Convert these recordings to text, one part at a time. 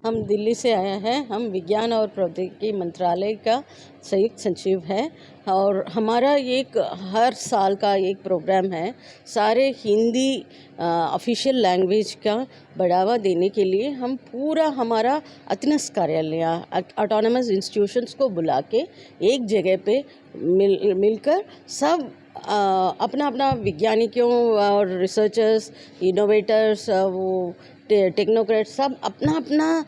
हम दिल्ली से आया है। हम विज्ञान और प्रौद्योगिकी मंत्रालय का संयुक्त सचिव है और हमारा एक हर साल का एक प्रोग्राम है। सारे हिंदी ऑफिशियल लैंग्वेज का बढ़ावा देने के लिए हम पूरा हमारा अतनस कार्यालय ऑटोनमस इंस्टीट्यूशंस को बुला के एक जगह पे मिलकर सब अपना अपना वैज्ञानिकों और रिसर्चर्स, इनोवेटर्स, वो टेक्नोक्रेट सब अपना अपना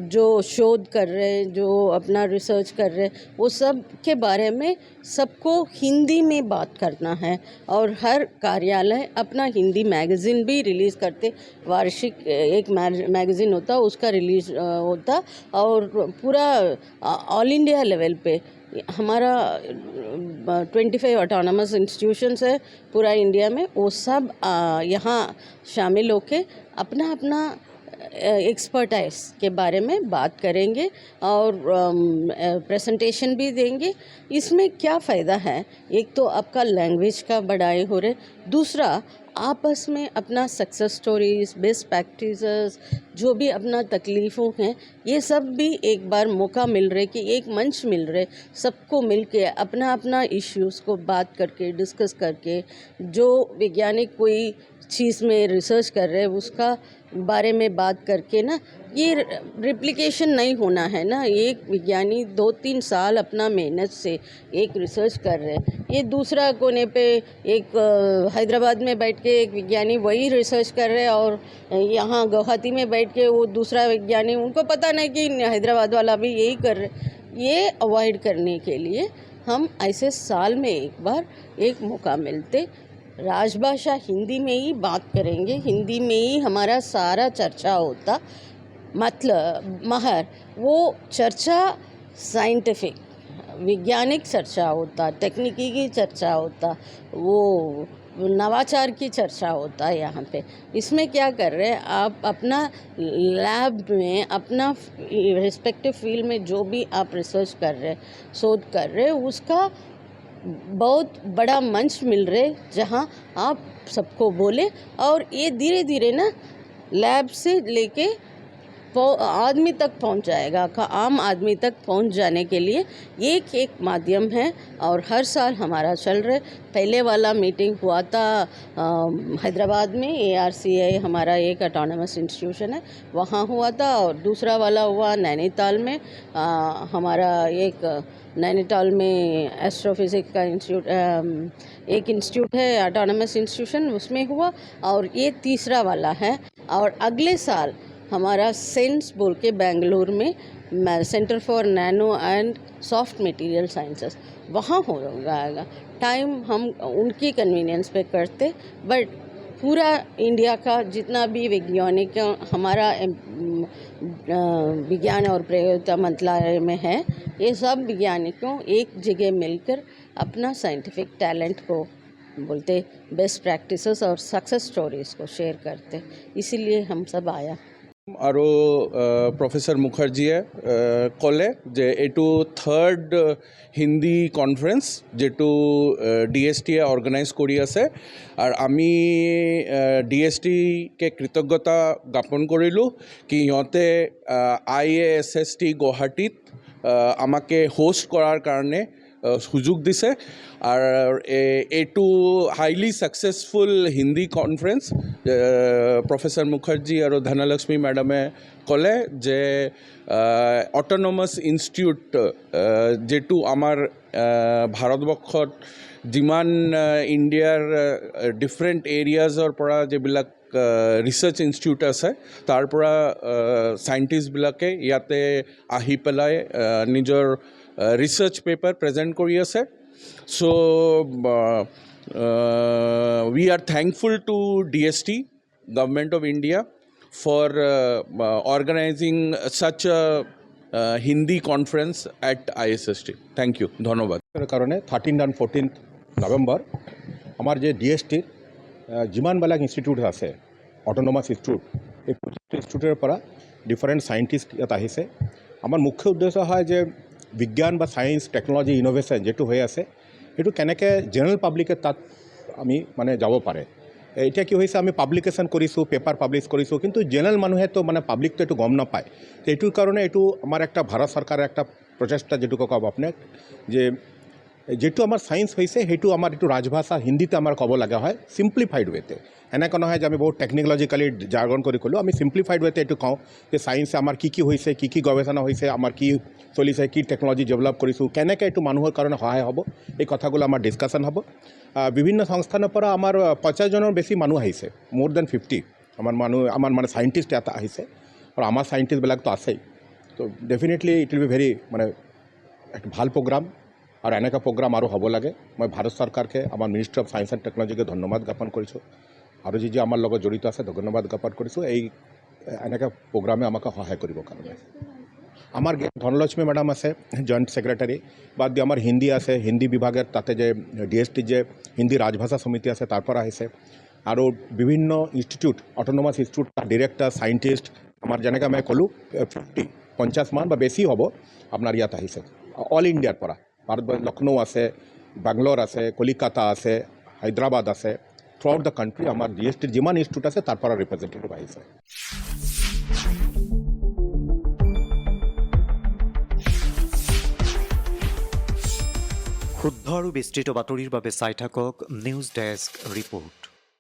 जो शोध कर रहे, जो अपना रिसर्च कर रहे, वो सब के बारे में सबको हिंदी में बात करना है। और हर कार्यालय अपना हिंदी मैगज़ीन भी रिलीज़ करते, वार्षिक एक मैगज़ीन होता, उसका रिलीज़ होता। और पूरा ऑल इंडिया लेवल पे हमारा 25 ऑटोनमस इंस्टीट्यूशंस है पूरा इंडिया में, वो सब यहाँ शामिल होके अपना अपना एक्सपर्टाइज के बारे में बात करेंगे और प्रेजेंटेशन भी देंगे। इसमें क्या फ़ायदा है, एक तो आपका लैंग्वेज का बढ़ाई हो रहे, दूसरा आपस में अपना सक्सेस स्टोरीज, बेस्ट प्रैक्टिसेस, जो भी अपना तकलीफ़ों हैं, ये सब भी एक बार मौका मिल रहे कि एक मंच मिल रहे सबको मिल के अपना अपना इश्यूज़ को बात करके, डिस्कस करके, जो वैज्ञानिक कोई चीज़ में रिसर्च कर रहे हैं उसका बारे में बात करके ना, ये रिप्लिकेशन नहीं होना है ना। एक विज्ञानी 2-3 साल अपना मेहनत से एक रिसर्च कर रहे हैं, ये दूसरा कोने पे एक हैदराबाद में बैठ के एक विज्ञानी वही रिसर्च कर रहे हैं और यहाँ गुवाहाटी में बैठ के वो दूसरा विज्ञानी, उनको पता नहीं कि हैदराबाद वाला भी यही कर रहे। ये अवॉइड करने के लिए हम ऐसे साल में एक बार एक मौका मिलते राजभाषा हिंदी में ही बात करेंगे, हिंदी में ही हमारा सारा चर्चा होता। मतलब महर वो चर्चा साइंटिफिक वैज्ञानिक चर्चा होता, तकनीकी की चर्चा होता, वो नवाचार की चर्चा होता है यहाँ पे। इसमें क्या कर रहे हैं आप, अपना लैब में अपना रिस्पेक्टिव फील्ड में जो भी आप रिसर्च कर रहे, शोध कर रहे, उसका बहुत बड़ा मंच मिल रहे जहाँ आप सबको बोले। और ये धीरे धीरे ना लैब से लेके आदमी तक पहुंच जाएगा, आम आदमी तक पहुंच जाने के लिए एक एक माध्यम है। और हर साल हमारा चल रहा है। पहले वाला मीटिंग हुआ था हैदराबाद में, ARCI हमारा एक ऑटोनमस इंस्टीट्यूशन है, वहाँ हुआ था। और दूसरा वाला हुआ नैनीताल में, हमारा एक नैनीताल में एस्ट्रोफिजिक्स का इंस्टीट्यूट, एक इंस्टीट्यूट है ऑटोनमस इंस्टीट्यूशन, उसमें हुआ। और ये तीसरा वाला है। और अगले साल हमारा सेंस बोल के बेंगलुर में centre for nano and soft material sciences, वहाँ हो जाएगा। टाइम हम उनकी कन्वीनियंस पे करते, बट पूरा इंडिया का जितना भी वैज्ञानिक हमारा विज्ञान और प्रौद्योगिकी मंत्रालय में है, ये सब वैज्ञानिकों एक जगह मिलकर अपना साइंटिफिक टैलेंट को बोलते, बेस्ट प्रैक्टिसेस और सक्सेस स्टोरीज को शेयर करते, इसीलिए हम सब आया। আৰু প্ৰফেচৰ মুখাৰ্জীয়ে ক'লে যে এইটো থাৰ্ড হিন্দী কনফাৰেন্স যিটো DSTয়ে অৰ্গেনাইজ কৰি আছে। আৰু আমি DSTকে কৃতজ্ঞতা জ্ঞাপন কৰিলোঁ কি সিহঁতে IASST গুৱাহাটীত আমাকে হোষ্ট কৰাৰ কাৰণে সুযোগ দিছে। আর এইটো highly successful Hindi conference professor Mukherjee আর ধনলক্ষ্মী ম্যাডামে কলে যে অটোনমাস ইনস্টিটিউট যেটো আমার ভারতবর্ষত যিমান ইণ্ডিয়াৰ ডিফাৰেণ্ট এৰিয়াজৰ পৰা যিবিলাক ৰিচাৰ্চ ইনষ্টিটিউট আছে তাৰ পৰা সাইণ্টিষ্টবিলাকে ইয়াতে আহি পেলাই নিজৰ ৰিচাৰ্চ পেপাৰ প্ৰেজেণ্ট কৰি আছে। So we are thankful to DST, Government of India, for organizing such a Hindi conference at ISST. Thank you. ধন্যবাদ। কারণে 13 and 14 নভেম্বর আমার যে DST যিমানবিলাক ইনষ্টিটিউট আছে অটোনমাস ইনষ্টিটিউট, এই ইনষ্টিটিউটের পৰা ডিফারেন্ট সাইন্টিস্ট ইয়াত আহিছে। আমার মুখ্য উদ্দেশ্য হয় যে বিজ্ঞান বা সায়েন্স, টেকনলজি, ইনোভেশন যেটো হৈ আছে সেইটো কেনেকৈ জেনারেল পাব্লিকে তাত আমি মানে যাব পাৰে, এতিয়া কি হৈছে আমি পাব্লিকেশ্যন কৰিছোঁ, পেপাৰ পাব্লিছ কৰিছোঁ, কিন্তু জেনেৰেল মানুহেতো মানে পাব্লিকটো এইটো গম নাপায়। তো এইটোৰ কাৰণে এইটো আমাৰ একটা ভাৰত চৰকাৰৰ একটা প্ৰচেষ্টা, যিটো ক'ব আপোনাক যে যেটো আমাৰ ছায়েন্স হৈছে সেইটো আমাৰ এইটো ৰাজভাষা হিন্দীতে আমাৰ ক'ব লগা হয়, ছিম্প্লিফাইড ৱেতে। এনেকুৱা নহয় যে আমি বহুত টেকনিকলজিকেলি জাৰ্গন কৰি ক'লোঁ, আমি ছিম্প্লিফাইড ৱেতে এইটো কওঁ যে ছায়েন্সে আমাৰ কি হৈছে, কি গৱেষণা হৈছে, আমাৰ কি চলিছে, কি টেকনলজি ডেভেলপ কৰিছোঁ, কেনেকৈ এইটো মানুহৰ কাৰণে সহায় হ'ব, এই কথাগুলো আমাৰ ডিছকাশ্যন হ'ব। বিভিন্ন সংস্থানৰ পৰা আমাৰ 50জনৰ বেছি মানুহ আহিছে, মোৰ দেন 50 আমাৰ মানে চাইণ্টিষ্ট এটা আহিছে, আৰু আমাৰ চাইণ্টিষ্টবিলাকতো আছেই। তো ডেফিনেটলি ইট উইল বি ভেৰি মানে এক ভাল প্ৰগ্ৰাম, আৰু এনেকুৱা প্ৰগ্ৰাম আৰু হ'ব লাগে। মই ভাৰত চৰকাৰকে, আমাৰ মিনিষ্ট্ৰী অফ ছায়েন্স এণ্ড টেকনলজিকে ধন্যবাদ জ্ঞাপন কৰিছোঁ, আৰু যি আমাৰ লগত জড়িত আছে ধন্যবাদ জ্ঞাপন কৰিছোঁ এই এনেকুৱা প্ৰগ্ৰামে আমাক সহায় কৰিবৰ কাৰণে। আমাৰ ধনলক্ষ্মী মেডাম আছে জইণ্ট ছেক্ৰেটাৰী, বাদ দি আমাৰ হিন্দী আছে, হিন্দী বিভাগের তাতে যে ডিএছটি যে হিন্দী ৰাজভাষা সমিতি আছে তাৰ পৰা আহিছে, আৰু বিভিন্ন institute, autonomous institute director, scientist, আমাৰ যেনেকৈ মই ক'লোঁ 50 মান বা বেছি হ'ব আপোনাৰ ইয়াত আহিছে অল ইণ্ডিয়াৰ পৰা। ভাৰতবৰ্ষ লক্ষ্ণৌ আছে, বাংলোৰ আছে, কলিকাতা আছে, হায়দৰাবাদ আছে, থ্ৰু আউট দ্য কাণ্ট্ৰি আমাৰ ডিএছটিৰ যিমান ইনষ্টিটিউট আছে তাৰ পৰা ৰিপ্ৰেজেণ্টেটিভ আহিছে। শুদ্ধ আৰু বিস্তৃত বাতৰিৰ বাবে চাই থাকক নিউজ ডেস্ক ৰিপৰ্ট।